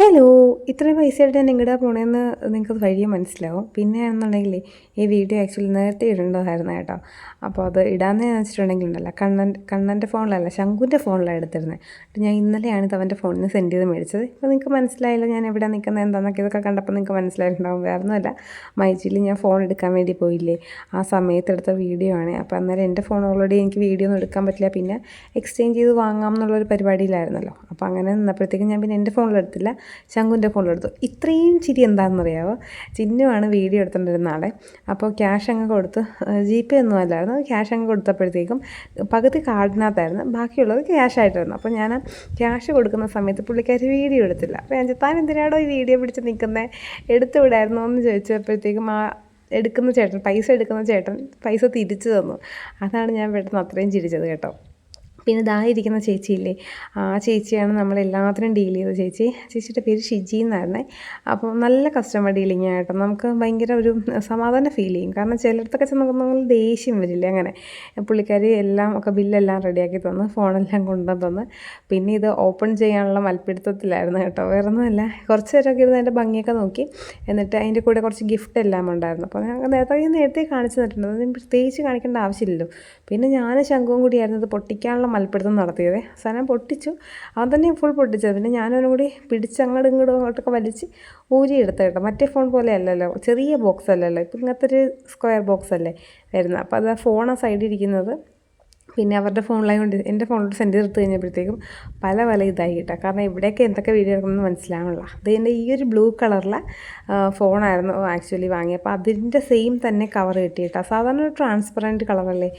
Hello, ഇത്രയും പൈസയായിട്ട് ഞാൻ എങ്ങോട്ടാ പോണേന്ന് നിങ്ങൾക്കത് വഴിയെ മനസ്സിലാവും. പിന്നെയാണെന്നുണ്ടെങ്കിൽ ഈ വീഡിയോ ആക്ച്വലി നേരത്തെ ഇടേണ്ടതായിരുന്നു കേട്ടോ. അപ്പോൾ അത് ഇടാമെന്ന് വെച്ചിട്ടുണ്ടെങ്കിൽ ഉണ്ടല്ലോ, കണ്ണൻ്റെ ഫോണിലല്ല, ശംഖുവിൻ്റെ ഫോണിലാണ് എടുത്തിരുന്നത്. ഞാൻ ഇന്നലെയാണ് ഇത് അവൻ്റെ ഫോണിൽ നിന്ന് സെൻഡ് ചെയ്ത് മേടിച്ചത്. ഇപ്പോൾ നിങ്ങൾക്ക് മനസ്സിലായില്ല ഞാൻ എവിടെ നിൽക്കുന്നത് എന്താണെന്നൊക്കെ. ഇതൊക്കെ കണ്ടപ്പോൾ നിങ്ങൾക്ക് മനസ്സിലായിട്ടുണ്ടാവും. വേറെ ഒന്നുമല്ല, മൈജിയിൽ ഞാൻ ഫോൺ എടുക്കാൻ വേണ്ടി പോയില്ലേ, ആ സമയത്ത് എടുത്ത വീഡിയോ ആണ്. അപ്പോൾ അന്നേരം എൻ്റെ ഫോൺ ഓൾറെഡി എനിക്ക് വീഡിയോ ഒന്നും എടുക്കാൻ പറ്റില്ല, പിന്നെ എക്സ്ചേഞ്ച് ചെയ്ത് വാങ്ങാം എന്നുള്ളൊരു പരിപാടിയിലായിരുന്നല്ലോ. അപ്പോൾ അങ്ങനെ നിന്നപ്പോഴത്തേക്കും ഞാൻ പിന്നെ എൻ്റെ ഫോണിലെടുത്തില്ല, ശംഖുവിൻ്റെ ഫോണിലെടുത്തു. ഇത്രയും ചിരി എന്താണെന്നറിയാമോ, ചിന്നുവാണ് വീഡിയോ എടുത്തുകൊണ്ടിരുന്ന ആളെ. അപ്പോൾ ക്യാഷ് അങ്ങ് കൊടുത്ത്, GPay ഒന്നും അല്ലായിരുന്നു, ക്യാഷ് അങ്ങ് കൊടുത്തപ്പോഴത്തേക്കും പകുതി കാർഡിനകത്തായിരുന്നു, ബാക്കിയുള്ളത് ക്യാഷ് ആയിട്ടായിരുന്നു. അപ്പോൾ ഞാൻ ക്യാഷ് കൊടുക്കുന്ന സമയത്ത് പുള്ളിക്കാർ വീഡിയോ എടുത്തില്ല. അപ്പോൾ ഞാൻ താൻ എന്തിനാടോ ഈ വീഡിയോ പിടിച്ച് നിൽക്കുന്നത്, എടുത്തു വിടായിരുന്നോ എന്ന് ചോദിച്ചപ്പോഴത്തേക്കും ആ എടുക്കുന്ന ചേട്ടൻ, പൈസ എടുക്കുന്ന ചേട്ടൻ പൈസ തിരിച്ചു തന്നു. അതാണ് ഞാൻ പെട്ടെന്ന് അത്രയും ചിരിച്ചത് കേട്ടോ. പിന്നെ ഇതായിരിക്കുന്ന ചേച്ചിയില്ലേ, ആ ചേച്ചിയാണ് നമ്മളെല്ലാത്തിനും ഡീൽ ചെയ്ത ചേച്ചിയുടെ പേര് ഷിജി എന്നായിരുന്നേ. അപ്പോൾ നല്ല കസ്റ്റമർ ഡീലിംഗ് ആയിട്ട് നമുക്ക് ഭയങ്കര ഒരു സമാധാനം ഫീൽ ചെയ്യും. കാരണം ചിലയിടത്തൊക്കെ ചെന്ന് നമ്മൾ ദേഷ്യം വരില്ലേ, അങ്ങനെ പുള്ളിക്കാരി എല്ലാം ഒക്കെ ബില്ലെല്ലാം റെഡിയാക്കി തന്ന്, ഫോണെല്ലാം കൊണ്ടുവന്ന് തന്ന്. പിന്നെ ഇത് ഓപ്പൺ ചെയ്യാനുള്ള മൽപ്പിടുത്തത്തിലായിരുന്നു കേട്ടോ. വേറെ ഒന്നുമല്ല, കുറച്ച് നേരമൊക്കെ ഇരുന്ന് അതിൻ്റെ ഭംഗിയൊക്കെ നോക്കി. എന്നിട്ട് അതിൻ്റെ കൂടെ കുറച്ച് ഗിഫ്റ്റ് എല്ലാം ഉണ്ടായിരുന്നു. അപ്പോൾ ഞാൻ നേരത്തെ കാണിച്ചു തന്നിട്ടുണ്ട്, അതിന് പ്രത്യേകിച്ച് കാണിക്കേണ്ട ആവശ്യമില്ലല്ലോ. പിന്നെ ഞാൻ ശംഖുവും കൂടിയായിരുന്നു ഇത് പൊട്ടിക്കാനുള്ള മൽപ്പിടുത്തം നടത്തിയത്. സാധനം പൊട്ടിച്ചു, അവൻ തന്നെ ഫുൾ പൊട്ടിച്ചത്. പിന്നെ ഞാനവനും കൂടി പിടിച്ച് അങ്ങോട്ടൊക്കെ വലിച്ച് ഊരിയെടുത്ത കേട്ടോ. മറ്റേ ഫോൺ പോലെ അല്ലല്ലോ, ചെറിയ ബോക്സ് അല്ലല്ലോ, ഇപ്പം ഇങ്ങനത്തെ ഒരു സ്ക്വയർ ബോക്സ് അല്ലേ വരുന്നത്. അപ്പോൾ അത് ആ ഫോൺ ആ സൈഡിൽ ഇരിക്കുന്നത് പിന്നെ അവരുടെ ഫോണിലായതുകൊണ്ട് എൻ്റെ ഫോണിലോട്ട് സെൻഡ് ചെയ്ത് കഴിഞ്ഞപ്പോഴത്തേക്കും പല ഇതായി കിട്ടുക. കാരണം ഇവിടെയൊക്കെ എന്തൊക്കെ വീഡിയോ എടുക്കണമെന്ന് മനസ്സിലാവണില്ല. അത് എൻ്റെ ഈ ഒരു ബ്ലൂ കളറിലെ ഫോണായിരുന്നു ആക്ച്വലി വാങ്ങിയത്. അപ്പോൾ അതിൻ്റെ സെയിം തന്നെ കവർ കിട്ടിയിട്ടാണ്. സാധാരണ ഒരു ട്രാൻസ്പെറൻറ്റ് കളറല്ലേ,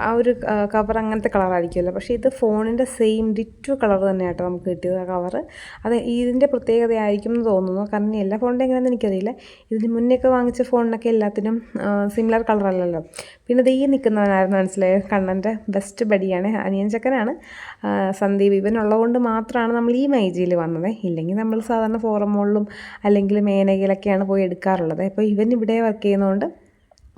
ആ ഒരു കവർ അങ്ങനത്തെ കളറായിരിക്കുമല്ലോ. പക്ഷേ ഇത് ഫോണിൻ്റെ സെയിം ഡിറ്റോ കളർ തന്നെയാട്ടോ നമുക്ക് കിട്ടിയത് ആ കവർ. അത് ഇതിൻ്റെ പ്രത്യേകതയായിരിക്കും എന്ന് തോന്നുന്നു. കാരണം എല്ലാ ഫോണിൻ്റെ എങ്ങനെയാണെന്ന് എനിക്കറിയില്ല. ഇതിന് മുന്നേയൊക്കെ വാങ്ങിച്ച ഫോണിനൊക്കെ എല്ലാത്തിനും സിമിലർ കളറല്ലല്ലോ. പിന്നെ ഇത് ഈ നിൽക്കുന്നവനായിരുന്നു മനസ്സിലായോ, കണ്ണൻ്റെ ബെസ്റ്റ് ബഡിയാണ്, അനിയൻ ചക്കനാണ് സന്ദീപ്. ഇവനുള്ളതുകൊണ്ട് മാത്രമാണ് നമ്മൾ ഈ മൈജിയിൽ വന്നത്. ഇല്ലെങ്കിൽ നമ്മൾ സാധാരണ ഫോറം മോളിലും അല്ലെങ്കിൽ മേനകയിലൊക്കെയാണ് പോയി എടുക്കാറുള്ളത്. അപ്പോൾ ഇവൻ ഇവിടെ വർക്ക് ചെയ്യുന്നതുകൊണ്ട്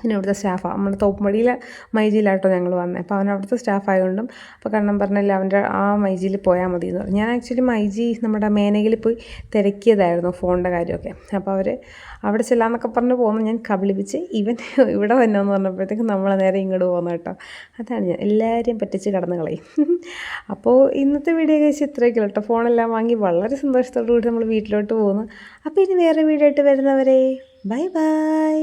പിന്നെ ഇവിടുത്തെ സ്റ്റാഫാണ്. നമ്മുടെ തോപ്പുംപടിയിലെ മൈജിയിലാട്ടോ ഞങ്ങൾ വന്നത്. അപ്പോൾ അവൻ അവിടുത്തെ സ്റ്റാഫായതുകൊണ്ടും അപ്പോൾ കണ്ണൻ പറഞ്ഞില്ല അവൻ്റെ ആ മൈജിയിൽ പോയാൽ മതി എന്ന് പറഞ്ഞു. ഞാൻ ആക്ച്വലി മൈജി നമ്മുടെ മേനകയിൽ പോയി തിരക്കിയതായിരുന്നു ഫോണിൻ്റെ കാര്യമൊക്കെ. അപ്പോൾ അവർ അവിടെ ചെല്ലാമെന്നൊക്കെ പറഞ്ഞ് പോകുമ്പോൾ ഞാൻ കബളിപ്പിച്ച് ഇവൻ ഇവിടെ വന്നോന്ന് പറഞ്ഞപ്പോഴത്തേക്കും നമ്മൾ നേരെ ഇങ്ങോട്ട് പോകുന്നു കേട്ടോ. അതാണ് ഞാൻ എല്ലാവരെയും പറ്റിച്ച് കടന്നു കളയും. അപ്പോൾ ഇന്നത്തെ വീഡിയോ കഴിച്ച് ഇത്രയൊക്കെ കേട്ടോ. ഫോണെല്ലാം വാങ്ങി വളരെ സന്തോഷത്തോടു കൂടി നമ്മൾ വീട്ടിലോട്ട് പോകുന്നു. അപ്പോൾ ഇനി വേറെ വീഡിയോ ആയിട്ട് വരുന്നവരെ ബൈ ബൈ.